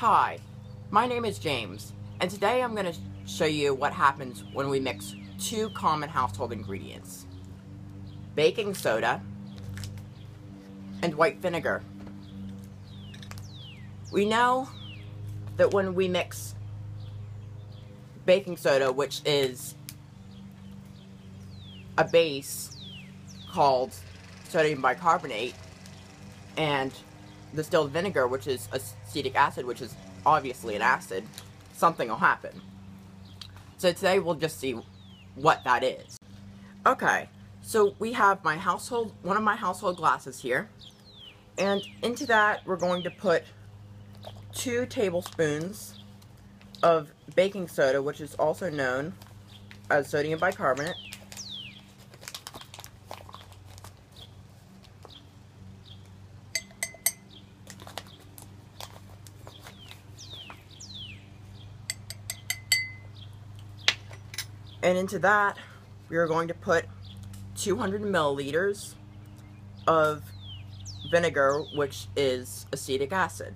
Hi, my name is James, and today I'm going to show you what happens when we mix two common household ingredients: baking soda and white vinegar. We know that when we mix baking soda, which is a base called sodium bicarbonate, and distilled vinegar, which is acetic acid, which is obviously an acid, something will happen. So today we'll just see what that is. Okay, so we have one of my household glasses here, and into that we're going to put 2 tablespoons of baking soda, which is also known as sodium bicarbonate. And into that, we are going to put 200 milliliters of vinegar, which is acetic acid.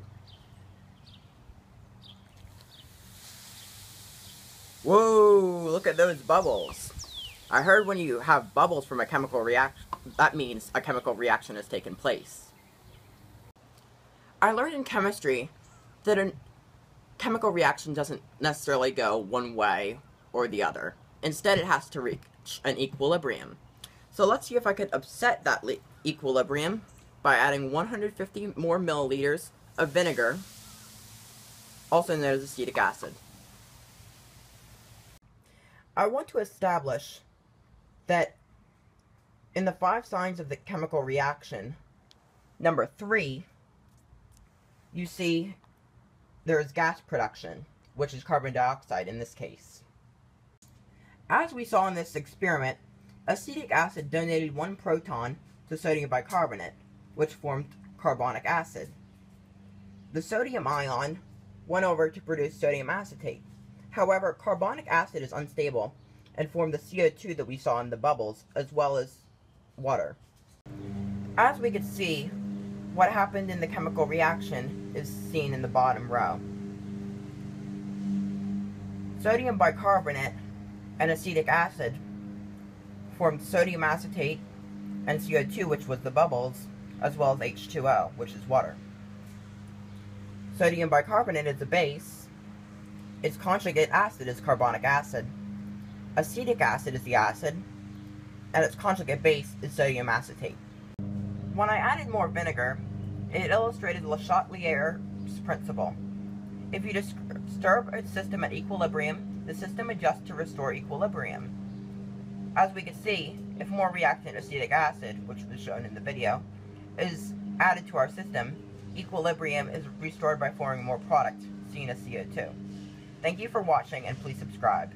Whoa, look at those bubbles. I heard when you have bubbles from a chemical reaction, that means a chemical reaction has taken place. I learned in chemistry that a chemical reaction doesn't necessarily go one way or the other. Instead, it has to reach an equilibrium. So let's see if I could upset that equilibrium by adding 150 more milliliters of vinegar, also known as acetic acid. I want to establish that in the 5 signs of the chemical reaction, number 3, you see there is gas production, which is carbon dioxide in this case. As we saw in this experiment, acetic acid donated 1 proton to sodium bicarbonate, which formed carbonic acid. The sodium ion went over to produce sodium acetate. However, carbonic acid is unstable and formed the CO2 that we saw in the bubbles, as well as water. As we could see, what happened in the chemical reaction is seen in the bottom row. Sodium bicarbonate and acetic acid formed sodium acetate and CO2, which was the bubbles, as well as H2O, which is water. Sodium bicarbonate is a base. Its conjugate acid is carbonic acid. Acetic acid is the acid, and its conjugate base is sodium acetate. When I added more vinegar, it illustrated Le Chatelier's principle. If you disturb a system at equilibrium, the system adjusts to restore equilibrium. As we can see, if more reactant acetic acid, which was shown in the video, is added to our system, equilibrium is restored by forming more product, seen as CO2. Thank you for watching, and please subscribe.